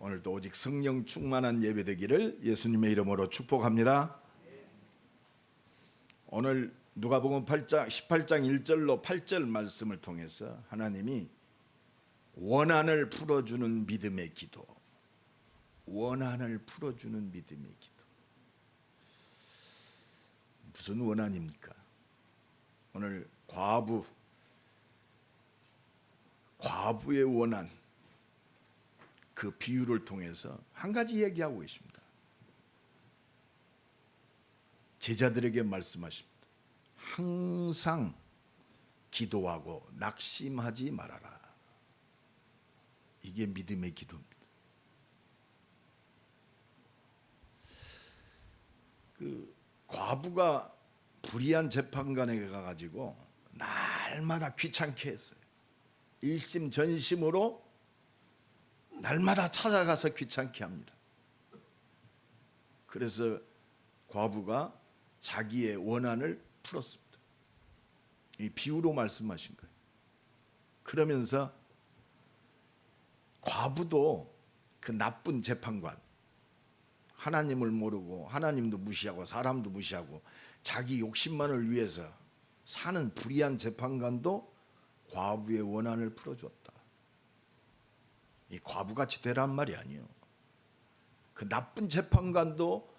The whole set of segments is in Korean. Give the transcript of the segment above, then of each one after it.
오늘도 오직 성령 충만한 예배 되기를 예수님의 이름으로 축복합니다. 오늘 누가복음 18장 1절로 8절 말씀을 통해서 하나님이 원한을 풀어주는 믿음의 기도, 원한을 풀어주는 믿음의 기도. 무슨 원한입니까? 오늘 과부의 원한, 그 비유를 통해서 한 가지 얘기하고 있습니다. 제자들에게 말씀하십니다. 항상 기도하고 낙심하지 말아라. 이게 믿음의 기도입니다. 그 과부가 불의한 재판관에게 가가지고 날마다 귀찮게 했어요. 일심전심으로 날마다 찾아가서 귀찮게 합니다. 그래서 과부가 자기의 원한을 풀었습니다. 이 비유로 말씀하신 거예요. 그러면서 과부도 그 나쁜 재판관, 하나님을 모르고 하나님도 무시하고 사람도 무시하고 자기 욕심만을 위해서 사는 불의한 재판관도 과부의 원한을 풀어줬다. 이 과부같이 되란 말이 아니에요. 그 나쁜 재판관도,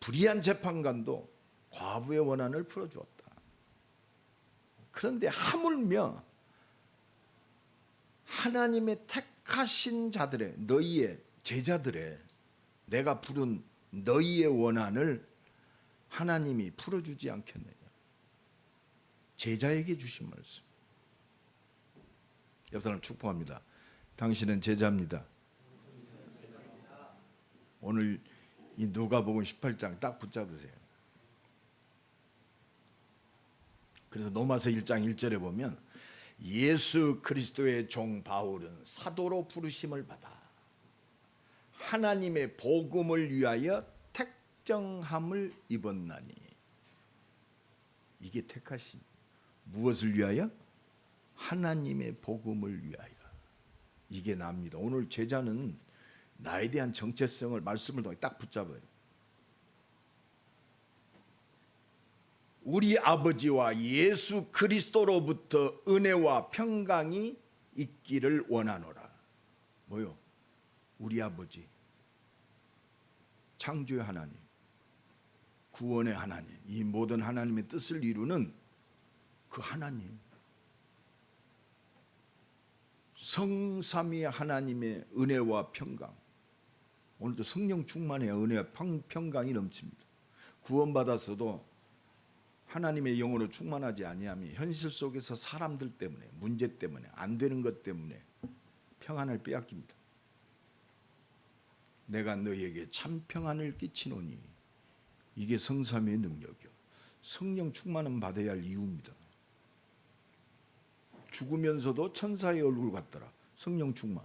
불의한 재판관도 과부의 원한을 풀어주었다. 그런데 하물며 하나님의 택하신 자들의, 너희의 제자들의, 내가 부른 너희의 원한을 하나님이 풀어주지 않겠느냐. 제자에게 주신 말씀. 옆 사람 축복합니다. 당신은 제자입니다. 오늘 이 누가복음 18장 딱 붙잡으세요. 그래서 로마서 1장 1절에 보면 예수 그리스도의 종 바울은 사도로 부르심을 받아 하나님의 복음을 위하여 택정함을 입었나니. 이게 택하심. 무엇을 위하여? 하나님의 복음을 위하여. 이게 납니다. 오늘 제자는 나에 대한 정체성을 말씀을 통해 딱 붙잡아요. 우리 아버지와 예수 그리스도로부터 은혜와 평강이 있기를 원하노라. 뭐요? 우리 아버지, 창조의 하나님, 구원의 하나님, 이 모든 하나님의 뜻을 이루는 그 하나님, 성삼위 하나님의 은혜와 평강. 오늘도 성령 충만해야 은혜와 평강이 넘칩니다. 구원받았어도 하나님의 영으로 충만하지 아니하면 현실 속에서 사람들 때문에, 문제 때문에, 안 되는 것 때문에 평안을 빼앗깁니다. 내가 너희에게 참 평안을 끼치노니. 이게 성삼위의 능력이요. 성령 충만은 받아야 할 이유입니다. 죽으면서도 천사의 얼굴 같더라. 성령 충만.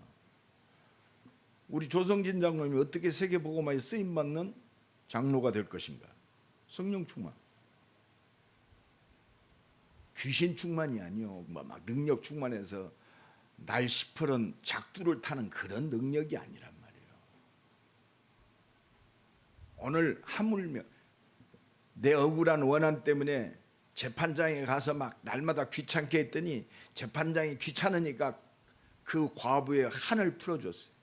우리 조성진 장로님이 어떻게 세계복음화에 쓰임받는 장로가 될 것인가? 성령 충만. 귀신 충만이 아니요. 막 능력 충만해서 날 시퍼런 작두를 타는 그런 능력이 아니란 말이에요. 오늘 하물며 내 억울한 원한 때문에 재판장에 가서 막 날마다 귀찮게 했더니 재판장이 귀찮으니까 그 과부의 한을 풀어줬어요.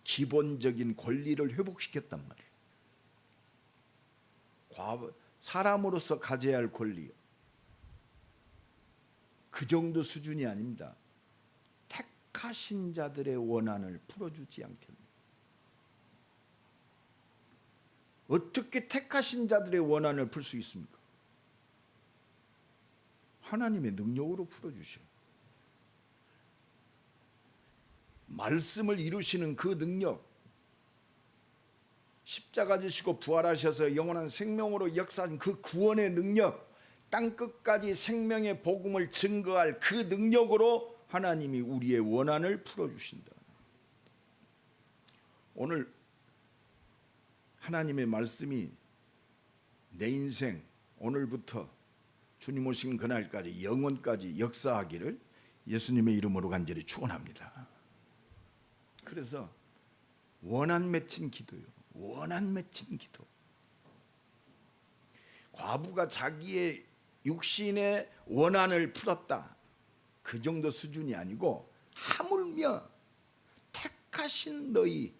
기본적인 권리를 회복시켰단 말이에요. 과부, 사람으로서 가져야 할 권리요. 그 정도 수준이 아닙니다. 택하신 자들의 원한을 풀어주지 않겠느냐. 어떻게 택하신 자들의 원한을 풀 수 있습니까? 하나님의 능력으로 풀어주셔. 말씀을 이루시는 그 능력, 십자가 지시고 부활하셔서 영원한 생명으로 역사하신 그 구원의 능력, 땅끝까지 생명의 복음을 증거할 그 능력으로 하나님이 우리의 원한을 풀어주신다. 오늘 하나님의 말씀이 내 인생 오늘부터 주님 오신 그날까지 영원까지 역사하기를 예수님의 이름으로 간절히 축원합니다. 그래서 원한 맺힌 기도요. 원한 맺힌 기도. 과부가 자기의 육신의 원한을 풀었다. 그 정도 수준이 아니고 하물며 택하신 너희,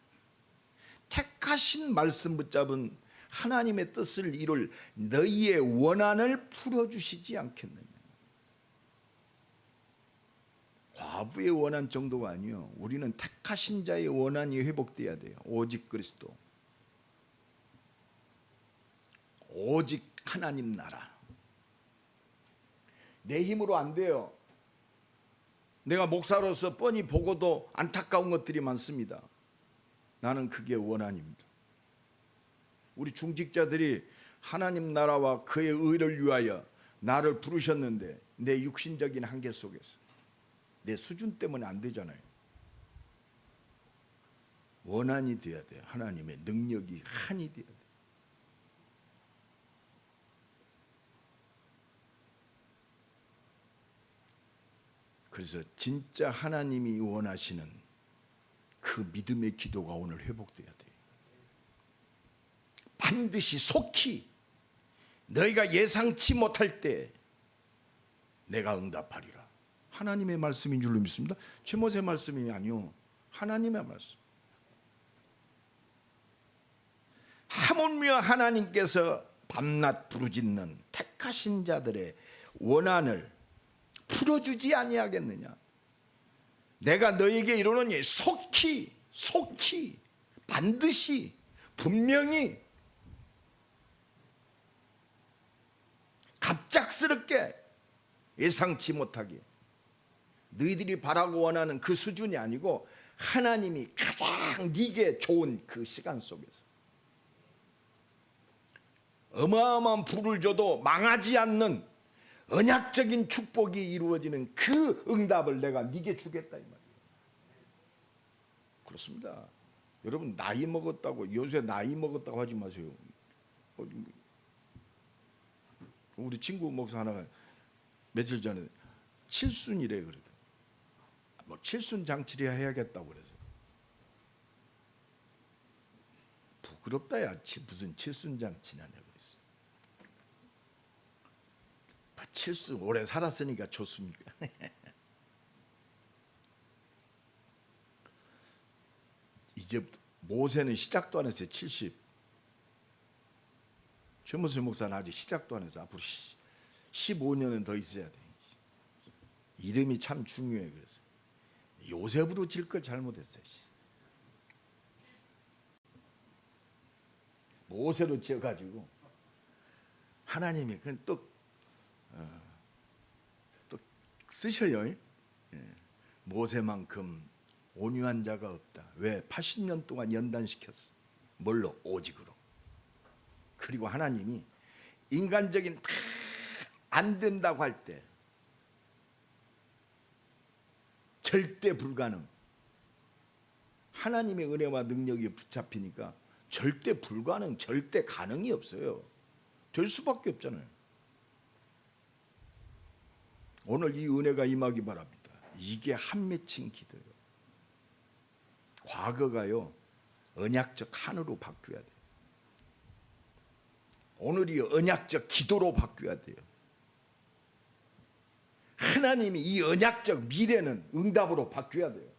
택하신 말씀 붙잡은 하나님의 뜻을 이룰 너희의 원한을 풀어주시지 않겠느냐. 과부의 원한 정도가 아니요, 우리는 택하신 자의 원한이 회복돼야 돼요. 오직 그리스도, 오직 하나님 나라. 내 힘으로 안 돼요. 내가 목사로서 뻔히 보고도 안타까운 것들이 많습니다. 나는 그게 원한입니다. 우리 중직자들이 하나님 나라와 그의 의를 위하여 나를 부르셨는데 내 육신적인 한계 속에서 내 수준 때문에 안 되잖아요. 원한이 돼야 돼요. 하나님의 능력이 한이 돼야 돼요. 그래서 진짜 하나님이 원하시는 그 믿음의 기도가 오늘 회복돼야 돼요. 반드시 속히 너희가 예상치 못할 때 내가 응답하리라. 하나님의 말씀인 줄로 믿습니다. 제모세 말씀이 아니요, 하나님의 말씀. 하물며 하나님께서 밤낮 부르짖는 택하신 자들의 원한을 풀어주지 아니하겠느냐. 내가 너에게 이르노니 속히 반드시 분명히 갑작스럽게 예상치 못하게 너희들이 바라고 원하는 그 수준이 아니고 하나님이 가장 네게 좋은 그 시간 속에서 어마어마한 불을 줘도 망하지 않는 언약적인 축복이 이루어지는 그 응답을 내가 네게 주겠다 이 말이에요. 그렇습니다. 여러분 나이 먹었다고 요새 나이 먹었다고 하지 마세요. 우리 친구 목사 하나가 며칠 전에 칠순이래. 그래도 뭐 칠순 장치를 해야겠다고 그래서 부끄럽다야. 무슨 칠순 장치냐 그랬어. 칠순 오래 살았으니까 좋습니까? 이제 모세는 시작도 안 했어요. 70. 최모세 목사는 아직 시작도 안 해서 앞으로 15년은 더 있어야 돼. 이름이 참 중요해. 그래서 요셉으로 질 걸 잘못했어요. 모세로 지어가지고 하나님이 그건 또 쓰셔요. 모세만큼 온유한 자가 없다. 왜? 80년 동안 연단시켰어. 뭘로? 오직으로. 그리고 하나님이 인간적인 다 안 된다고 할 때 절대 불가능. 하나님의 은혜와 능력이 붙잡히니까 절대 불가능, 절대 가능이 없어요. 될 수밖에 없잖아요. 오늘 이 은혜가 임하기 바랍니다. 이게 한 맺힌 기도예요. 과거가요 언약적 한으로 바뀌어야 돼요. 오늘이 언약적 기도로 바뀌어야 돼요. 하나님이 이 언약적 미래는 응답으로 바뀌어야 돼요.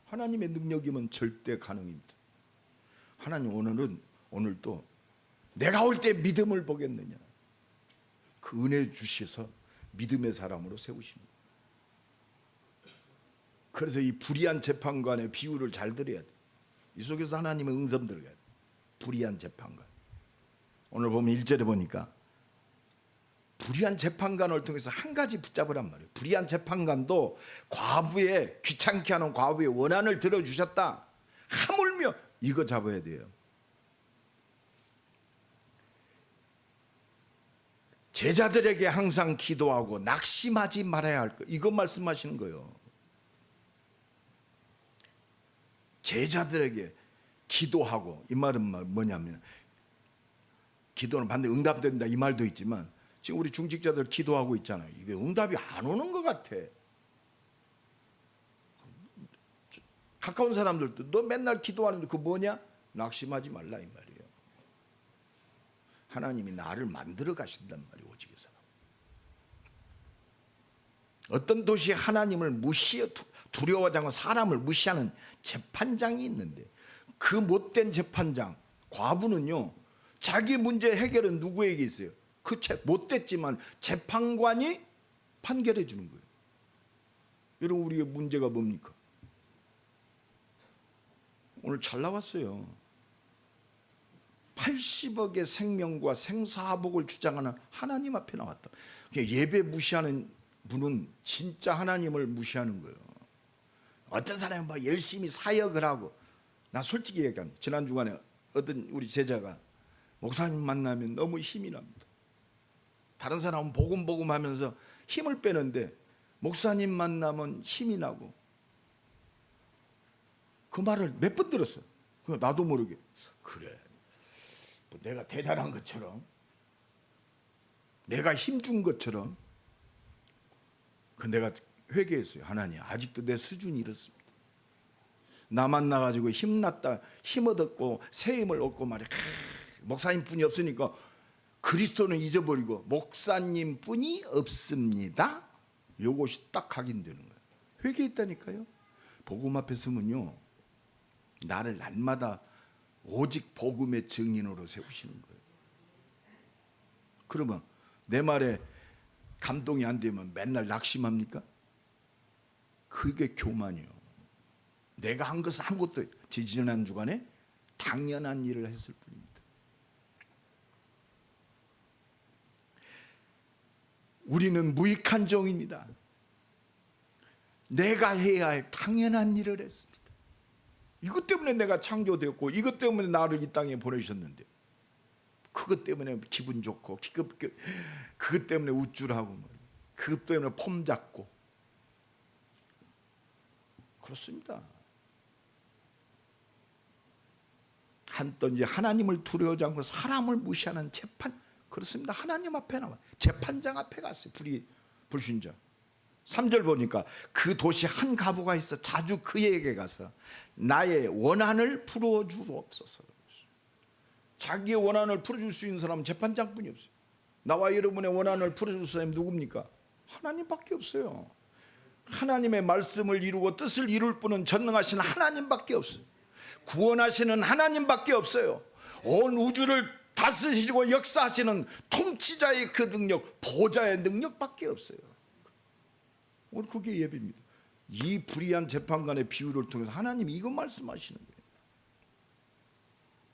하나님의 능력이면 절대 가능입니다. 하나님 오늘도 내가 올 때 믿음을 보겠느냐. 그 은혜 주셔서 믿음의 사람으로 세우십니다. 그래서 이 불의한 재판관의 비유를 잘 들어야 돼. 이 속에서 하나님의 응답 들어가야 돼. 불의한 재판관. 오늘 보면 1절에 보니까 불의한 재판관을 통해서 한 가지 붙잡으란 말이에요. 불의한 재판관도 과부의 귀찮게 하는 과부의 원한을 들어주셨다. 하물며 이거 잡아야 돼요. 제자들에게 항상 기도하고 낙심하지 말아야 할 것. 이거 말씀하시는 거예요. 제자들에게 기도하고, 이 말은 뭐냐면 기도는 반드시 응답된다 이 말도 있지만 지금 우리 중직자들 기도하고 있잖아요. 이게 응답이 안 오는 것 같아. 가까운 사람들도 너 맨날 기도하는데 그거 뭐냐? 낙심하지 말라 이 말이에요. 하나님이 나를 만들어 가신단 말이에요. 오직에서. 어떤 도시에 하나님을 두려워하지 않고 사람을 무시하는 재판장이 있는데, 그 못된 재판장 과부는요, 자기 문제 해결은 누구에게 있어요? 그 못됐지만 재판관이 판결해 주는 거예요. 여러분, 우리의 문제가 뭡니까? 오늘 잘 나왔어요. 80억의 생명과 생사복을 주장하는 하나님 앞에 나왔다. 예배 무시하는 분은 진짜 하나님을 무시하는 거예요. 어떤 사람은 막 열심히 사역을 하고, 나 솔직히 얘기하면 지난 주간에 어떤 우리 제자가 목사님 만나면 너무 힘이 납니다. 다른 사람은 복음 하면서 힘을 빼는데 목사님 만나면 힘이 나고, 그 말을 몇 번 들었어요. 나도 모르게 그래, 뭐 내가 대단한 것처럼, 내가 힘준 것처럼. 그 내가 회개했어요. 하나님, 아직도 내 수준이 이렇습니다. 나 만나가지고 힘났다, 힘 얻었고 새 힘을 얻고 말이야. 목사님 뿐이 없으니까 그리스도는 잊어버리고 목사님 뿐이 없습니다. 요것이 딱 각인되는 거예요. 회개했다니까요. 복음 앞에 서면요, 나를 날마다 오직 복음의 증인으로 세우시는 거예요. 그러면 내 말에 감동이 안 되면 맨날 낙심합니까? 그게 교만이요. 내가 한 것은 아무것도, 지지난 주간에 당연한 일을 했을 뿐입니다. 우리는 무익한 종입니다. 내가 해야 할 당연한 일을 했습니다. 이것 때문에 내가 창조되었고, 이것 때문에 나를 이 땅에 보내셨는데, 그것 때문에 기분 좋고, 그것 때문에 우쭐하고, 그것 때문에 폼 잡고, 그렇습니다. 한떤지 하나님을 두려워하지 않고 사람을 무시하는 재판, 그렇습니다. 하나님 앞에 나와 재판장 앞에 갔어요. 불신자. 3절 보니까 그 도시 한 과부가 있어 자주 그에게 가서 나의 원한을 풀어주옵소서. 자기의 원한을 풀어줄 수 있는 사람은 재판장뿐이 없어요. 나와 여러분의 원한을 풀어줄 사람이 누굽니까? 하나님밖에 없어요. 하나님의 말씀을 이루고 뜻을 이룰 분은 전능하신 하나님밖에 없어요. 구원하시는 하나님밖에 없어요. 온 우주를 다스리시고 역사하시는 통치자의 그 능력, 보좌의 능력밖에 없어요. 오늘 그게 예배입니다. 이 불의한 재판관의 비유를 통해서 하나님이 이거 말씀하시는 거예요.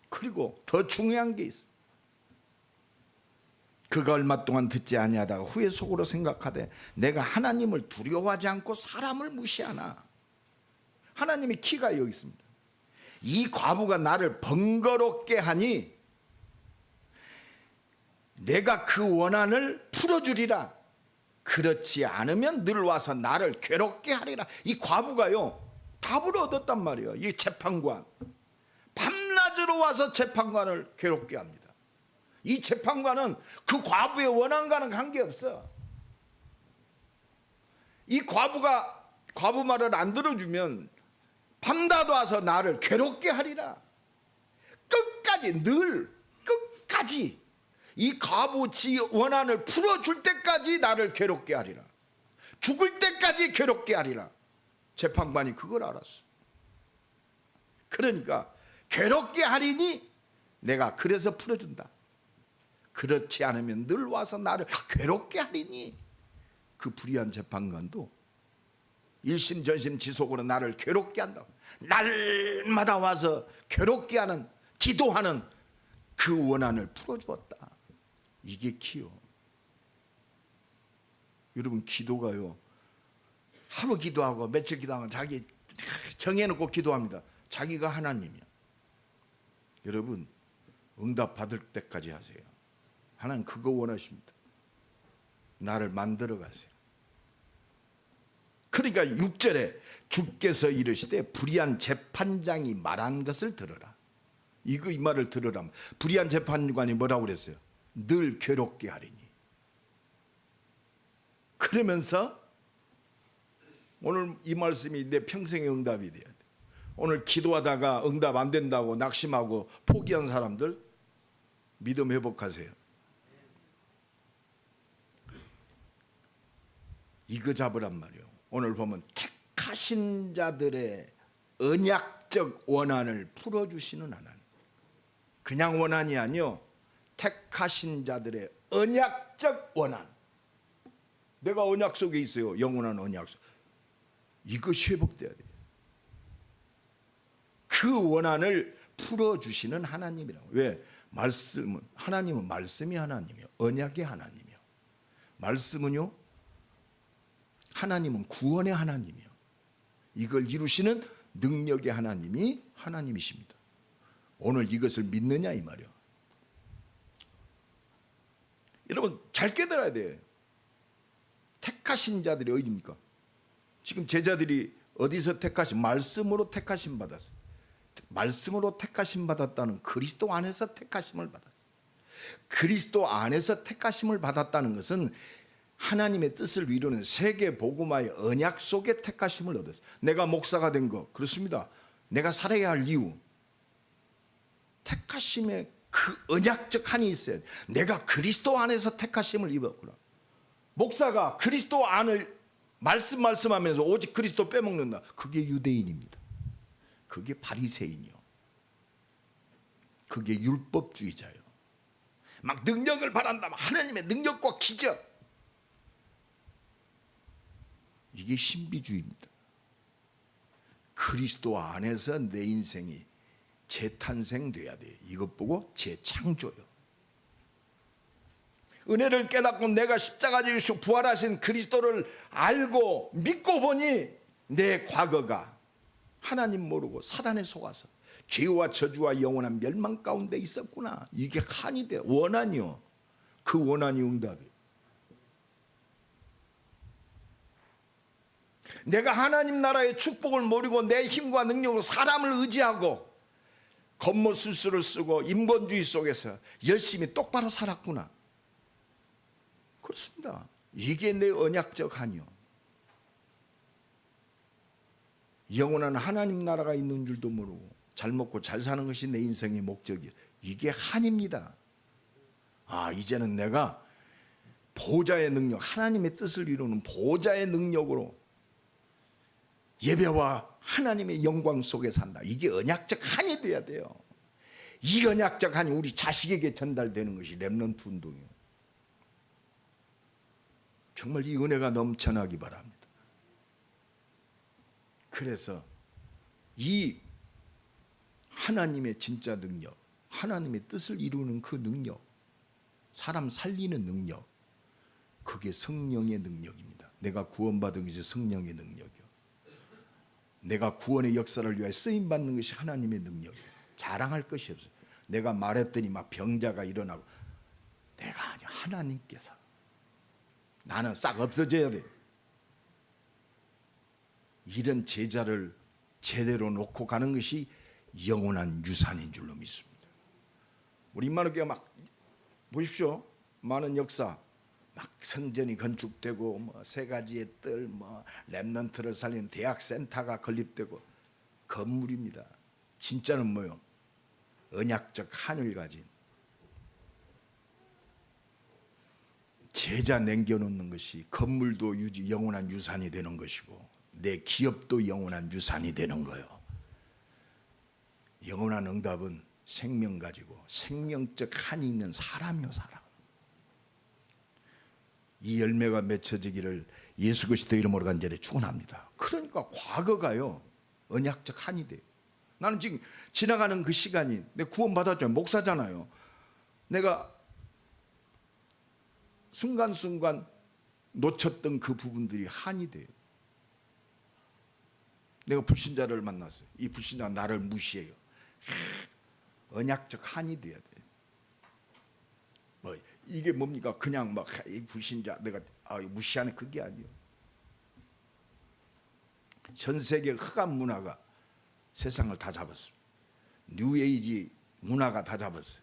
그리고 더 중요한 게 있어. 그가 얼마 동안 듣지 아니하다가 후에 속으로 생각하되 내가 하나님을 두려워하지 않고 사람을 무시하나. 하나님의 키가 여기 있습니다. 이 과부가 나를 번거롭게 하니 내가 그 원한을 풀어주리라. 그렇지 않으면 늘 와서 나를 괴롭게 하리라. 이 과부가요, 답을 얻었단 말이에요. 이 재판관, 밤낮으로 와서 재판관을 괴롭게 합니다. 이 재판관은 그 과부의 원한과는 관계없어. 이 과부가 과부 말을 안 들어주면 밤낮 와서 나를 괴롭게 하리라. 끝까지, 늘 끝까지 이 과부 지 원한을 풀어줄 때까지 나를 괴롭게 하리라. 죽을 때까지 괴롭게 하리라. 재판관이 그걸 알았어. 그러니까 괴롭게 하리니 내가 그래서 풀어준다. 그렇지 않으면 늘 와서 나를 괴롭게 하리니. 그 불의한 재판관도 일심전심 지속으로 나를 괴롭게 한다. 날마다 와서 괴롭게 하는, 기도하는 그 원한을 풀어주었다. 이게 키요. 여러분, 기도가요, 하루 기도하고 며칠 기도하면 자기 정해놓고 기도합니다. 자기가 하나님이야. 여러분, 응답 받을 때까지 하세요. 하나님 그거 원하십니다. 나를 만들어 가세요. 그러니까 6절에 주께서 이르시되 불의한 재판장이 말한 것을 들으라. 이 말을 들으라. 불의한 재판관이 뭐라고 그랬어요? 늘 괴롭게 하리니. 그러면서 오늘 이 말씀이 내 평생의 응답이 돼야 돼. 오늘 기도하다가 응답 안 된다고 낙심하고 포기한 사람들 믿음 회복하세요. 이거 잡으란 말이에요. 오늘 보면 택하신 자들의 언약적 원한을 풀어주시는 하나님. 그냥 원한이 아니요, 택하신 자들의 언약적 원한. 내가 언약 속에 있어요. 영원한 언약 속. 이것이 회복돼야 돼요. 그 원한을 풀어주시는 하나님이라고. 왜? 말씀은, 하나님은 말씀이 하나님이요, 언약의 하나님이요. 말씀은요, 하나님은 구원의 하나님이요. 이걸 이루시는 능력의 하나님이 하나님이십니다. 오늘 이것을 믿느냐 이 말이요. 여러분 잘 깨달아야 돼요. 택하신 자들이 어디입니까? 지금 제자들이 어디서 택하신? 말씀으로 택하심 받았어요. 말씀으로 택하심 받았다는 그리스도 안에서 택하심을 받았어요. 그리스도 안에서 택하심을 받았다는 것은 하나님의 뜻을 이루는 세계 복음화의 언약 속에 택하심을 얻었어요. 내가 목사가 된 거 그렇습니다. 내가 살아야 할 이유, 택하심의 그 언약적 한이 있어야 돼. 내가 그리스도 안에서 택하심을 입었구나. 목사가 그리스도 안을 말씀하면서 오직 그리스도 빼먹는다. 그게 유대인입니다. 그게 바리새인이요. 그게 율법주의자요. 막 능력을 바란다. 하나님의 능력과 기적. 이게 신비주의입니다. 그리스도 안에서 내 인생이 재탄생돼야 돼요. 이것 보고 재창조요. 은혜를 깨닫고 내가 십자가 지시고 부활하신 그리스도를 알고 믿고 보니 내 과거가 하나님 모르고 사단에 속아서 죄와 저주와 영원한 멸망 가운데 있었구나. 이게 한이 돼. 원한이요. 그 원한이 응답이에요. 내가 하나님 나라의 축복을 모르고 내 힘과 능력으로 사람을 의지하고 겉모술수를 쓰고 인본주의 속에서 열심히 똑바로 살았구나. 그렇습니다. 이게 내 언약적 한이요. 영원한 하나님 나라가 있는 줄도 모르고 잘 먹고 잘 사는 것이 내 인생의 목적이에요. 이게 한입니다. 아, 이제는 내가 보좌의 능력, 하나님의 뜻을 이루는 보좌의 능력으로 예배와 하나님의 영광 속에 산다. 이게 언약적 한이 돼야 돼요. 이 언약적 한이 우리 자식에게 전달되는 것이 렘넌트 운동이에요. 정말 이 은혜가 넘쳐나기 바랍니다. 그래서 이 하나님의 진짜 능력, 하나님의 뜻을 이루는 그 능력, 사람 살리는 능력, 그게 성령의 능력입니다. 내가 구원받은 것이 성령의 능력이요. 내가 구원의 역사를 위하여 쓰임받는 것이 하나님의 능력이에요. 자랑할 것이 없어요. 내가 말했더니 막 병자가 일어나고, 내가 아니야, 하나님께서. 나는 싹 없어져야 돼. 이런 제자를 제대로 놓고 가는 것이 영원한 유산인 줄로 믿습니다. 우리 임마누교가 막 보십시오. 많은 역사, 막 성전이 건축되고 뭐 세 가지의 뜰, 뭐 렘넌트를 살리는 대학 센터가 건립되고 건물입니다. 진짜는 뭐요? 언약적 한을 가진 제자 남겨놓는 것이 건물도 유지 영원한 유산이 되는 것이고 내 기업도 영원한 유산이 되는 거예요. 영원한 응답은 생명 가지고 생명적 한이 있는 사람이요, 사람. 이 열매가 맺혀지기를 예수 그리스도 이름으로 간절히 축원합니다. 그러니까 과거가요 언약적 한이 돼요. 나는 지금 지나가는 그 시간이 내 구원 받았잖아요. 목사잖아요. 내가 순간순간 놓쳤던 그 부분들이 한이 돼요. 내가 불신자를 만났어요. 이 불신자가 나를 무시해요. 언약적 한이 돼야 돼요. 뭐 이게 뭡니까? 그냥 막 이 불신자 내가 무시하는 그게 아니에요. 전 세계 흑암 문화가 세상을 다 잡았어요. 뉴에이지 문화가 다 잡았어요.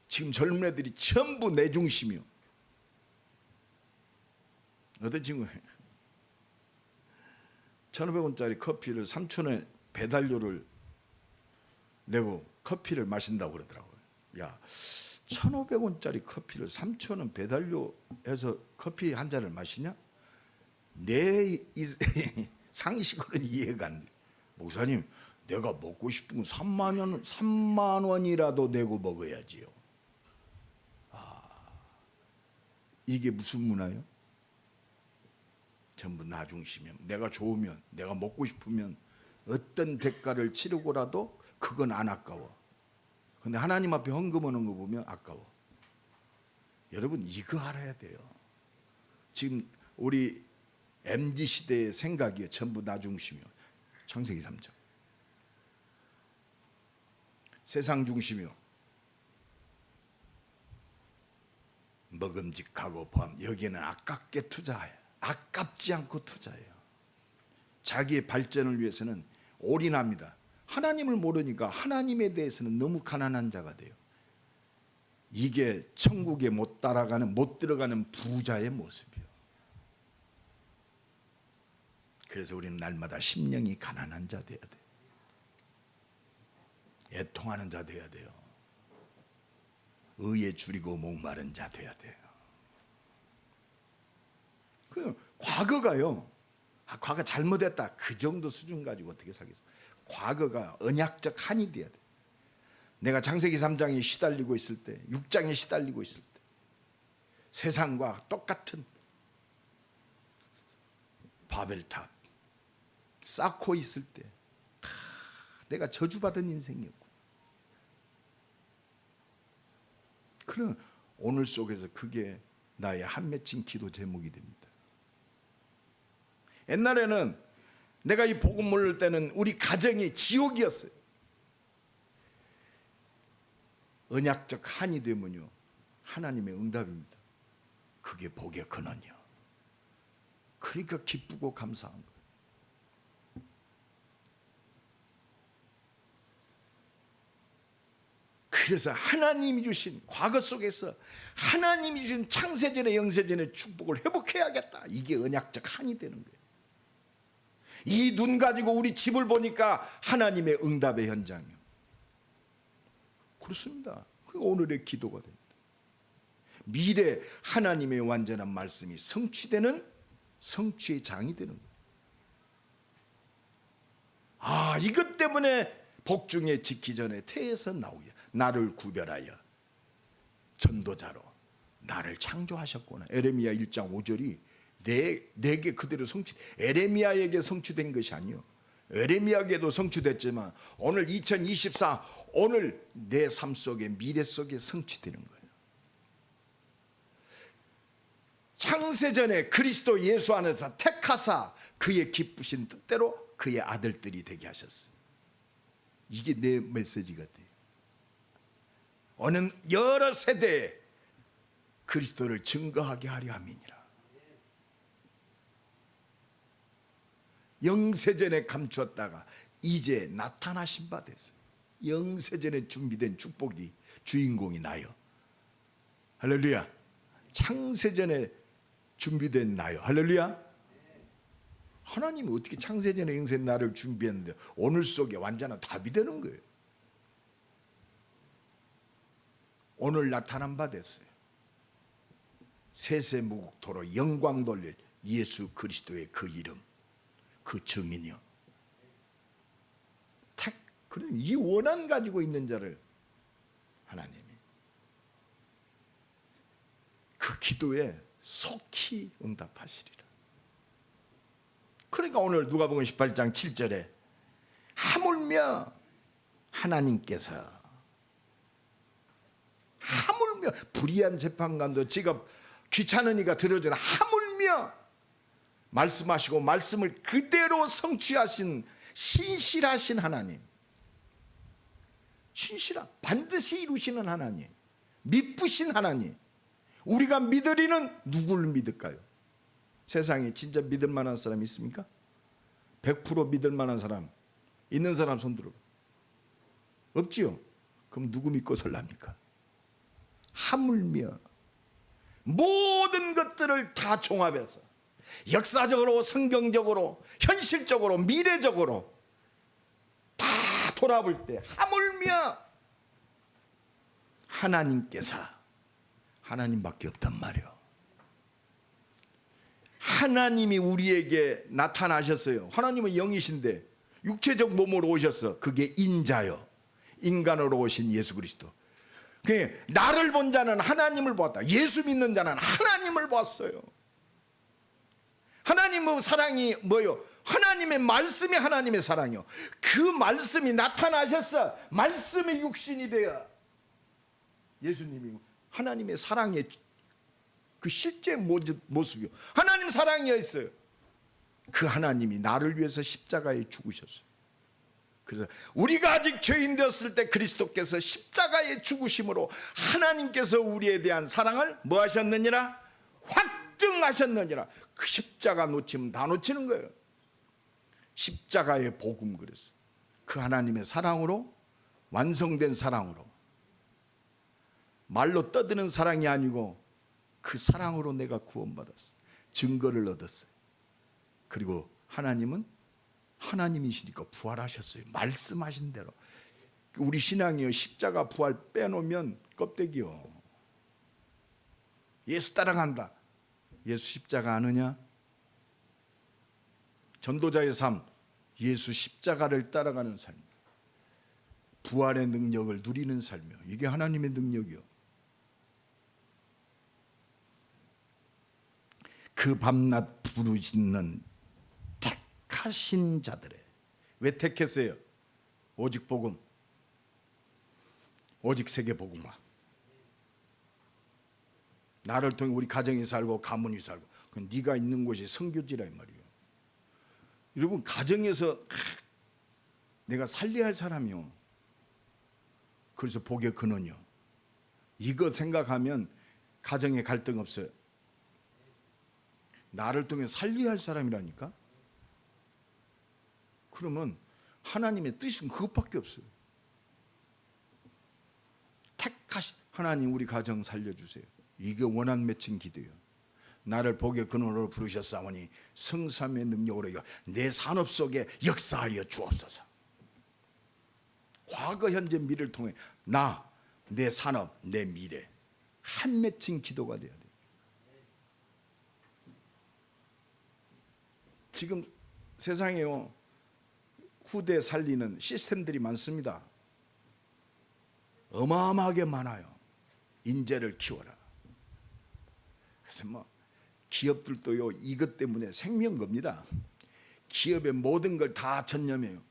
지금 젊은 애들이 전부 내 중심이요. 어떤 친구 1,500원짜리 커피를 3,000원에 배달료를 내고 커피를 마신다고 그러더라고요. 야, 1,500원짜리 커피를 3,000원 배달료 해서 커피 한 잔을 마시냐? 내 상식으로는 이해가 안 돼. 목사님, 내가 먹고 싶은 건 3만 원이라도 내고 먹어야지요. 이게 무슨 문화예요? 전부 나 중심이면, 내가 좋으면, 내가 먹고 싶으면 어떤 대가를 치르고라도 그건 안 아까워. 근데 하나님 앞에 헌금하는 거 보면 아까워. 여러분, 이거 알아야 돼요. 지금 우리 MZ시대의 생각이 전부 나 중심이요. 창세기 3장. 세상 중심이요. 먹음직하고 범, 여기에는 아깝게 투자해요. 아깝지 않고 투자해요. 자기의 발전을 위해서는 올인합니다. 하나님을 모르니까 하나님에 대해서는 너무 가난한 자가 돼요. 이게 천국에 못 들어가는 부자의 모습이에요. 그래서 우리는 날마다 심령이 가난한 자 돼야 돼요. 애통하는 자 돼야 돼요. 의에 줄이고 목마른 자 돼야 돼요. 그 과거가요. 과거 잘못했다. 그 정도 수준 가지고 어떻게 살겠어? 과거가 언약적 한이 돼야 돼. 내가 창세기 3장에 시달리고 있을 때, 6장에 시달리고 있을 때, 세상과 똑같은 바벨탑 쌓고 있을 때, 내가 저주받은 인생이었고, 그런 오늘 속에서 그게 나의 한 맺힌 기도 제목이 됩니다. 옛날에는 내가 이 복음 모를 때는 우리 가정이 지옥이었어요. 언약적 한이 되면요, 하나님의 응답입니다. 그게 복의 근원이요. 그러니까 기쁘고 감사한 거예요. 그래서 하나님이 주신, 과거 속에서 하나님이 주신 창세전의 영세전의 축복을 회복해야겠다. 이게 언약적 한이 되는 거예요. 이 눈 가지고 우리 집을 보니까 하나님의 응답의 현장이요. 그렇습니다. 그게 오늘의 기도가 됩니다. 미래 하나님의 완전한 말씀이 성취되는 성취의 장이 되는 거예요. 이것 때문에 복중에 짓기 전에 태에서 나오야. 나를 구별하여 전도자로 나를 창조하셨구나. 에레미야 1장 5절이 내게 그대로 에레미야에게 성취된 것이 아니요, 에레미야에게도 성취됐지만 오늘 2024 오늘 내 삶 속에, 미래 속에 성취되는 거예요. 창세전에 그리스도 예수 안에서 택하사 그의 기쁘신 뜻대로 그의 아들들이 되게 하셨어요. 이게 내 메시지가 돼요. 어느 여러 세대에 그리스도를 증거하게 하려 함이니라. 영세전에 감추었다가 이제 나타나신 바 됐어요. 영세전에 준비된 축복이 주인공이 나요. 할렐루야. 창세전에 준비된 나요. 할렐루야. 하나님이 어떻게 창세전에 영세 나를 준비했는데 오늘 속에 완전한 답이 되는 거예요. 오늘 나타난 바 됐어요. 세세무국토로 영광 돌릴 예수 그리스도의 그 이름, 그 증인이요. 그럼 이 원한 가지고 있는 자를 하나님이 그 기도에 속히 응답하시리라. 그러니까 오늘 누가복음 18장 7절에 하물며 하나님께서, 하물며 불의한 재판관도 지가 귀찮으니까 들어주나, 하물며 말씀하시고 말씀을 그대로 성취하신 신실하신 하나님, 신실한, 반드시 이루시는 하나님, 믿으신 하나님, 우리가 믿으리는 누구를 믿을까요? 세상에 진짜 믿을 만한 사람 있습니까? 100% 믿을 만한 사람 있는 사람 손 들어. 없지요? 그럼 누구 믿고 설랍니까? 하물며 모든 것들을 다 종합해서 역사적으로, 성경적으로, 현실적으로, 미래적으로 돌아볼 때 하물며 하나님께서 하나님밖에 없단 말이에요. 하나님이 우리에게 나타나셨어요. 하나님은 영이신데 육체적 몸으로 오셨어. 그게 인자요, 인간으로 오신 예수 그리스도. 나를 본 자는 하나님을 보았다. 예수 믿는 자는 하나님을 보았어요. 하나님의 사랑이 뭐요? 하나님의 말씀이 하나님의 사랑이요. 그 말씀이 나타나셨어. 말씀이 육신이 되어 예수님이 하나님의 사랑의 그 실제 모습이요. 하나님 사랑이었어요. 그 하나님이 나를 위해서 십자가에 죽으셨어요. 그래서 우리가 아직 죄인 되었을 때 그리스도께서 십자가에 죽으심으로 하나님께서 우리에 대한 사랑을 뭐 하셨느니라? 확증하셨느니라. 그 십자가 놓치면 다 놓치는 거예요. 십자가의 복음. 그래서 그 하나님의 사랑으로, 완성된 사랑으로, 말로 떠드는 사랑이 아니고 그 사랑으로 내가 구원받았어요. 증거를 얻었어요. 그리고 하나님은 하나님이시니까 부활하셨어요. 말씀하신 대로. 우리 신앙이요, 십자가 부활 빼놓으면 껍데기요. 예수 따라간다. 예수 십자가 아느냐? 전도자의 삶, 예수 십자가를 따라가는 삶, 부활의 능력을 누리는 삶이요. 이게 하나님의 능력이요. 그 밤낮 부르짖는 택하신 자들의. 왜 택했어요? 오직 복음, 오직 세계 복음화. 나를 통해 우리 가정이 살고 가문이 살고, 그건 네가 있는 곳이 선교지라 이 말이에요. 여러분, 가정에서 내가 살려야 할 사람이요. 그래서 복의 근원이요. 이거 생각하면 가정에 갈등 없어요. 나를 통해 살려야 할 사람이라니까. 그러면 하나님의 뜻은 그것밖에 없어요. 택하신 하나님, 우리 가정 살려주세요. 이게 원한 맺힌 기도예요. 나를 복의 근원으로 부르셨사오니 성삼의 능력으로 내 산업 속에 역사하여 주옵소서. 과거, 현재, 미래를 통해 나, 내 산업, 내 미래 한 맺힌 기도가 돼야 돼요. 지금 세상에요, 후대 살리는 시스템들이 많습니다. 어마어마하게 많아요. 인재를 키워라. 그래서 뭐 기업들도요, 이것 때문에 생명 겁니다. 기업의 모든 걸 다 전념해요.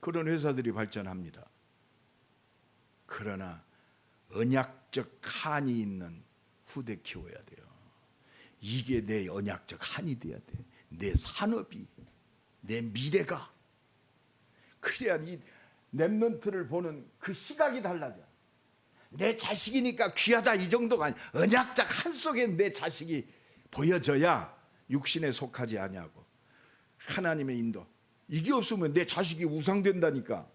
그런 회사들이 발전합니다. 그러나 언약적 한이 있는 후대 키워야 돼요. 이게 내 언약적 한이 돼야 돼. 내 산업이, 내 미래가. 그래야 이 랩런트를 보는 그 시각이 달라져. 내 자식이니까 귀하다 이 정도가 아니야. 언약적 한 속에 내 자식이 보여져야 육신에 속하지 아니하고 하나님의 인도. 이게 없으면 내 자식이 우상된다니까.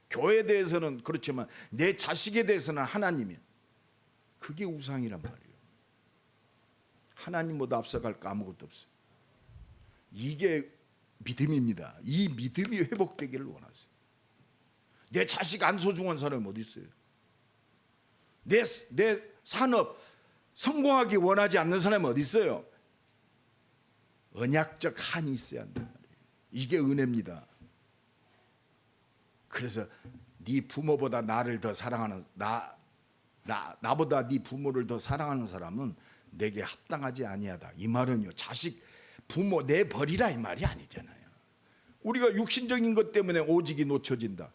교회에 대해서는 그렇지만 내 자식에 대해서는 하나님이야. 그게 우상이란 말이에요. 하나님보다 앞서갈 거 아무것도 없어요. 이게 믿음입니다. 이 믿음이 회복되기를 원하세요. 내 자식 안 소중한 사람이 어디 있어요? 내 산업 성공하기 원하지 않는 사람이 어디 있어요? 언약적 한이 있어야 한단 말이에요. 이게 은혜입니다. 그래서 네 부모보다 나를 더 사랑하는 나보다 네 부모를 더 사랑하는 사람은 내게 합당하지 아니하다. 이 말은요, 자식 부모 내 버리라 이 말이 아니잖아요. 우리가 육신적인 것 때문에 오직이 놓쳐진다.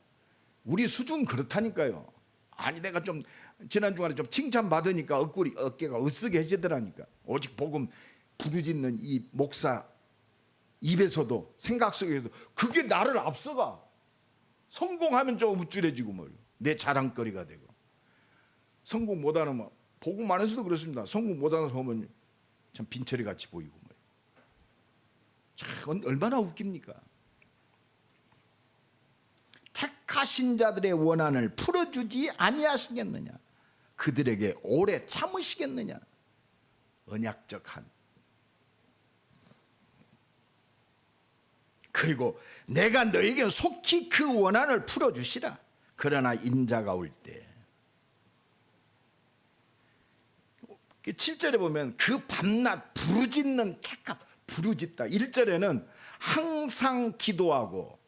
우리 수준 그렇다니까요. 아니 내가 좀 지난 주간에 좀 칭찬 받으니까 어깨가 으쓱해지더라니까. 오직 복음 부르짖는 이 목사 입에서도 생각 속에서도 그게 나를 앞서가. 성공하면 좀 우쭐해지고 뭘. 내 자랑거리가 되고. 성공 못하면 복음 안에서도 그렇습니다. 성공 못하는 보면 참 빈처리 같이 보이고 뭘. 참 얼마나 웃깁니까? 택하신 자들의 원한을 풀어주지 아니하시겠느냐? 그들에게 오래 참으시겠느냐? 언약적 한. 그리고 내가 너에게 속히 그 원한을 풀어주시라. 그러나 인자가 올 때 7절에 보면 그 밤낮 부르짖는 택함, 부르짖다. 1절에는 항상 기도하고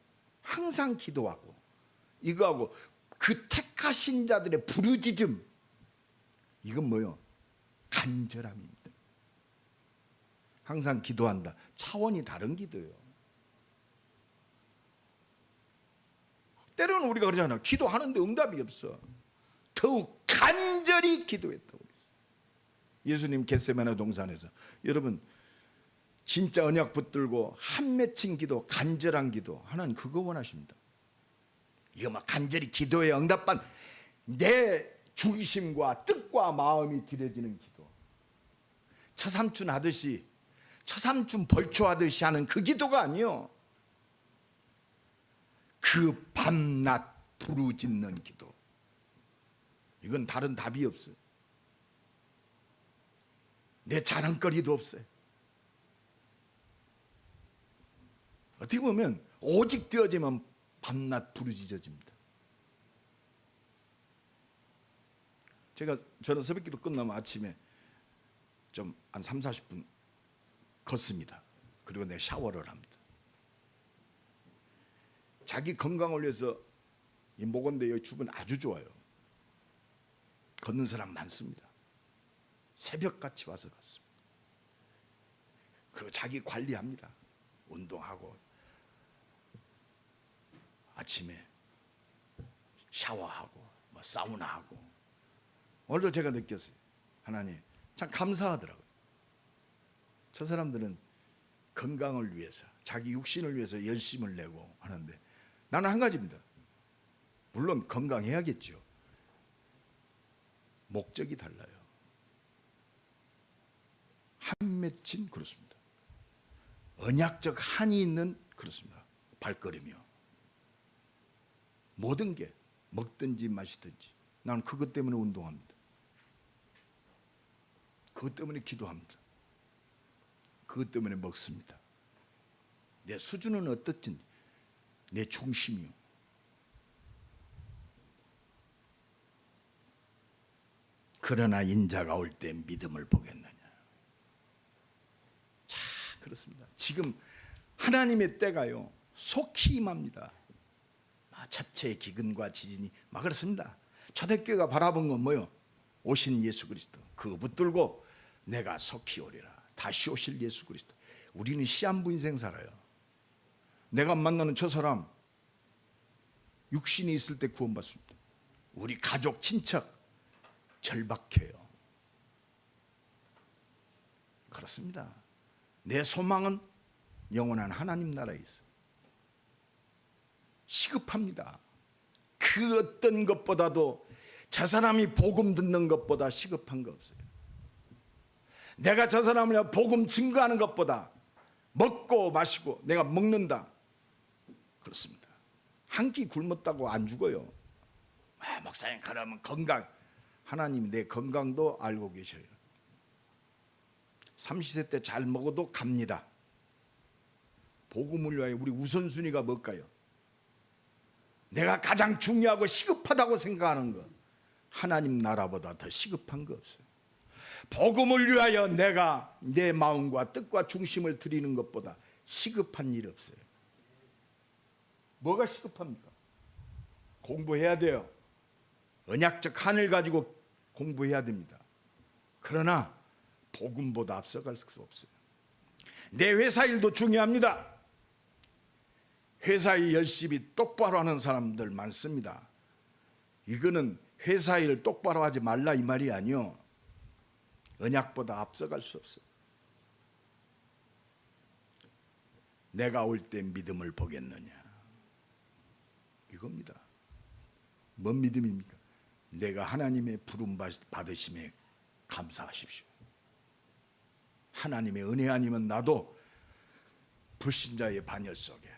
이거하고 그 택하신 자들의 부르짖음, 이건 뭐요? 간절함입니다. 항상 기도한다. 차원이 다른 기도예요. 때로는 우리가 그러잖아. 기도하는데 응답이 없어. 더욱 간절히 기도했다고 그랬어요. 예수님 겟세마네 동산에서 여러분 진짜 언약 붙들고 한 맺힌 기도, 간절한 기도, 하나님 그거 원하십니다. 이거 막 간절히 기도에 응답받 내 중심과 뜻과 마음이 들여지는 기도, 처삼춘 하듯이 처삼춘 벌초하듯이 하는 그 기도가 아니요, 그 밤낮 부르짖는 기도, 이건 다른 답이 없어요. 내 자랑거리도 없어요. 어떻게 보면 오직 되어지면 밤낮 부르짖어집니다. 저는 새벽기도 끝나면 아침에 좀 한 30-40분 걷습니다. 그리고 내가 샤워를 합니다. 자기 건강을 위해서 이 목원대 여기 주변 아주 좋아요. 걷는 사람 많습니다. 새벽같이 와서 걷습니다. 그리고 자기 관리합니다. 운동하고 아침에 샤워하고 뭐 사우나하고. 오늘도 제가 느꼈어요. 하나님 참 감사하더라고요. 저 사람들은 건강을 위해서, 자기 육신을 위해서 열심을 내고 하는데 나는 한 가지입니다. 물론 건강해야겠죠. 목적이 달라요. 한 맺힌 그렇습니다. 언약적 한이 있는 그렇습니다. 발걸음이요. 모든 게 먹든지 마시든지 나는 그것 때문에 운동합니다. 그것 때문에 기도합니다. 그것 때문에 먹습니다. 내 수준은 어떻든지 내 중심이요. 그러나 인자가 올 때 믿음을 보겠느냐. 자, 그렇습니다. 지금 하나님의 때가요 속히 임합니다. 첫째 기근과 지진이 막 그렇습니다. 초대교회가 바라본 건 뭐요? 오신 예수 그리스도, 그거 붙들고 내가 속히 오리라. 다시 오실 예수 그리스도. 우리는 시한부 인생 살아요. 내가 만나는 저 사람 육신이 있을 때 구원받습니다. 우리 가족 친척 절박해요. 그렇습니다. 내 소망은 영원한 하나님 나라에 있어. 시급합니다. 그 어떤 것보다도 저 사람이 복음 듣는 것보다 시급한 거 없어요. 내가 저 사람을 복음 증거하는 것보다 먹고 마시고 내가 먹는다. 그렇습니다. 한 끼 굶었다고 안 죽어요. 목사님 그러면 건강, 하나님 내 건강도 알고 계셔요. 삼시세 때 잘 먹어도 갑니다. 복음을 위하여 우리 우선순위가 뭘까요? 내가 가장 중요하고 시급하다고 생각하는 것, 하나님 나라보다 더 시급한 거 없어요. 복음을 위하여 내가 내 마음과 뜻과 중심을 드리는 것보다 시급한 일 없어요. 뭐가 시급합니까? 공부해야 돼요. 언약적 한을 가지고 공부해야 됩니다. 그러나 복음보다 앞서갈 수 없어요. 내 회사 일도 중요합니다. 회사 일 열심히 똑바로 하는 사람들 많습니다. 이거는 회사 일 똑바로 하지 말라 이 말이 아니요. 언약보다 앞서갈 수 없어요. 내가 올 때 믿음을 보겠느냐. 이겁니다. 뭔 믿음입니까? 내가 하나님의 부름 받으심에 감사하십시오. 하나님의 은혜 아니면 나도 불신자의 반열 속에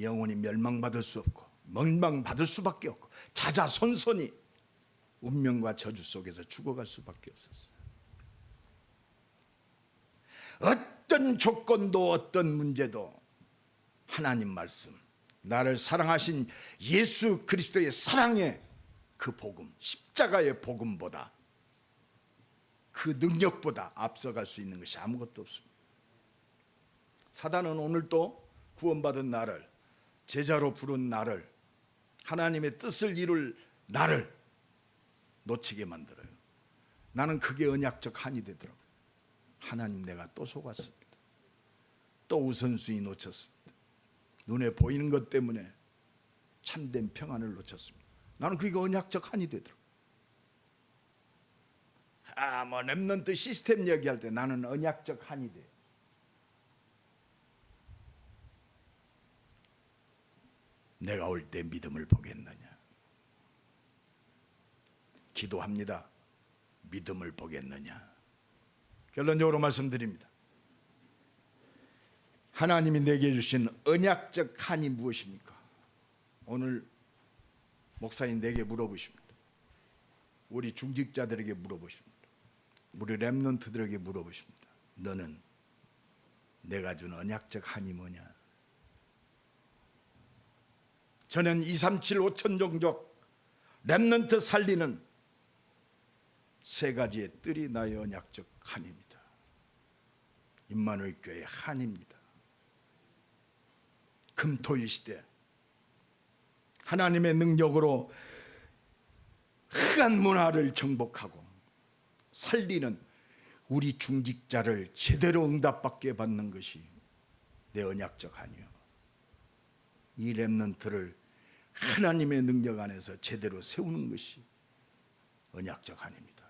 영원히 멸망받을 수 없고 멸망받을 수밖에 없고 자자손손이 운명과 저주 속에서 죽어갈 수밖에 없었어요. 어떤 조건도 어떤 문제도 하나님 말씀, 나를 사랑하신 예수 그리스도의 사랑의 그 복음, 십자가의 복음보다, 그 능력보다 앞서갈 수 있는 것이 아무것도 없습니다. 사단은 오늘도 구원받은 나를, 제자로 부른 나를, 하나님의 뜻을 이룰 나를 놓치게 만들어요. 나는 그게 언약적 한이 되더라고요. 하나님, 내가 또 속았습니다. 또 우선순위 놓쳤습니다. 눈에 보이는 것 때문에 참된 평안을 놓쳤습니다. 나는 그게 언약적 한이 되더라고요. 뭐 렘넌트 시스템 얘기할 때 나는 언약적 한이 돼요. 내가 올 때 믿음을 보겠느냐? 기도합니다. 믿음을 보겠느냐? 결론적으로 말씀드립니다. 하나님이 내게 주신 언약적 한이 무엇입니까? 오늘 목사님 내게 물어보십니다. 우리 중직자들에게 물어보십니다. 우리 렘넌트들에게 물어보십니다. 너는 내가 준 언약적 한이 뭐냐? 저는 237 5천 종족 렘넌트 살리는 세 가지의 뜰이 나의 언약적 한입니다. 임마누엘 교회의 한입니다. 금토일 시대 하나님의 능력으로 흑암 문화를 정복하고 살리는 우리 중직자를 제대로 응답받게 받는 것이 내 언약적 한이요. 이 렘넌트를 하나님의 능력 안에서 제대로 세우는 것이 언약적 한입니다.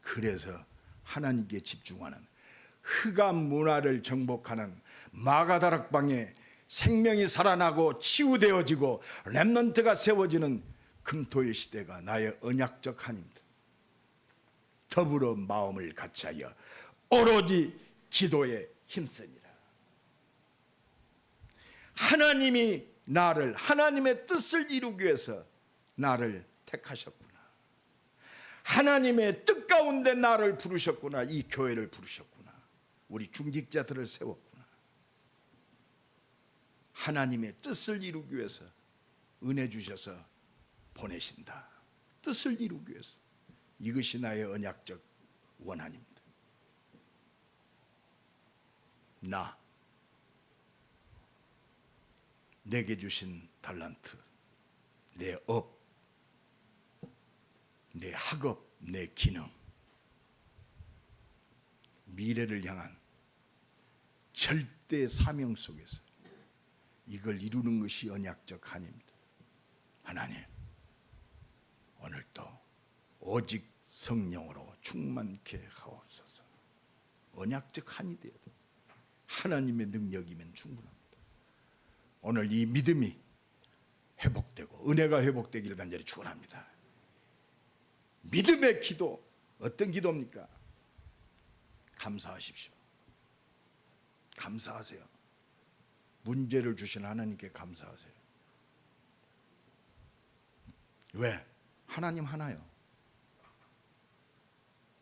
그래서 하나님께 집중하는 흑암 문화를 정복하는 마가다락방에 생명이 살아나고 치유되어지고 렘넌트가 세워지는 금토의 시대가 나의 언약적 한입니다. 더불어 마음을 같이하여 오로지 기도에 힘쓰니라. 하나님이 나를, 하나님의 뜻을 이루기 위해서 나를 택하셨구나. 하나님의 뜻 가운데 나를 부르셨구나. 이 교회를 부르셨구나. 우리 중직자들을 세웠구나. 하나님의 뜻을 이루기 위해서 은혜 주셔서 보내신다. 뜻을 이루기 위해서. 이것이 나의 언약적 원한입니다. 나, 내게 주신 달란트, 내 업, 내 학업, 내 기능, 미래를 향한 절대 사명 속에서 이걸 이루는 것이 언약적 한입니다. 하나님, 오늘도 오직 성령으로 충만케 하옵소서. 언약적 한이 되어야 돼. 하나님의 능력이면 충분합니다. 오늘 이 믿음이 회복되고 은혜가 회복되기를 간절히 축원합니다. 믿음의 기도, 어떤 기도입니까? 감사하십시오. 감사하세요. 문제를 주신 하나님께 감사하세요. 왜? 하나님 하나요.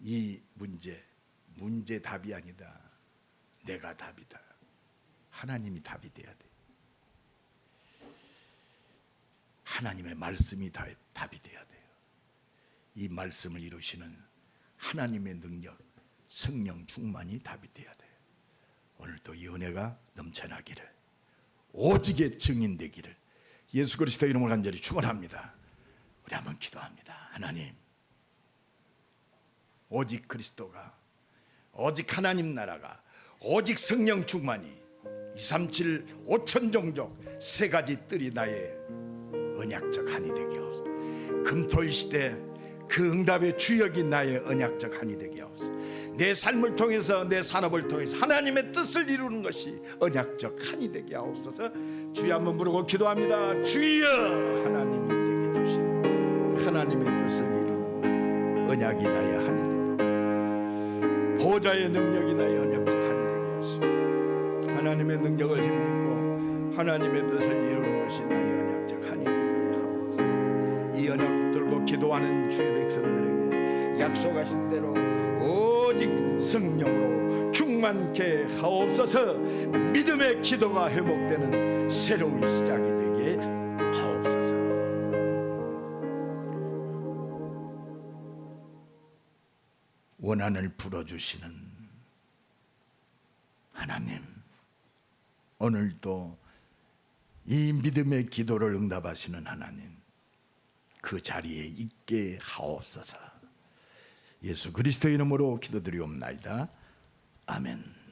이 문제 답이 아니다. 내가 답이다. 하나님이 답이 돼야 돼. 하나님의 말씀이 답이 돼야 돼요. 이 말씀을 이루시는 하나님의 능력, 성령 충만이 답이 돼야 돼요. 오늘도 이 은혜가 넘쳐나기를, 오직의 증인되기를 예수 그리스도 이름으로 간절히 축원합니다. 우리 한번 기도합니다. 하나님, 오직 그리스도가, 오직 하나님 나라가, 오직 성령 충만이 237 5천 종족 세 가지 뜰이 나의 언약적 한이 되게 하옵소서. 금토일 시대 그 응답의 주역이 나의 언약적 한이 되게 하옵소서. 내 삶을 통해서, 내 산업을 통해서 하나님의 뜻을 이루는 것이 언약적 한이 되게 하옵소서. 주여 한번 부르고 기도합니다. 주여, 하나님이 내게 주신 하나님의 뜻을 이루는 언약이 나의 한이 되게, 보좌의 능력이 나의 언약적 한이 되게 하시고, 하나님의 능력을 힘입고 하나님의 뜻을 이루는 것이 나의 언약적 한이 되게 하옵소서. 이 언약 붙들고 기도하는 주의 백성들에게 약속하신 대로 오직 성령으로 충만케 하옵소서. 믿음의 기도가 회복되는 새로운 시작이 되게 하옵소서. 원한을 풀어주시는 하나님, 오늘도 이 믿음의 기도를 응답하시는 하나님, 그 자리에 있게 하옵소서. 예수 그리스도의 이름으로 기도드리옵나이다. 아멘.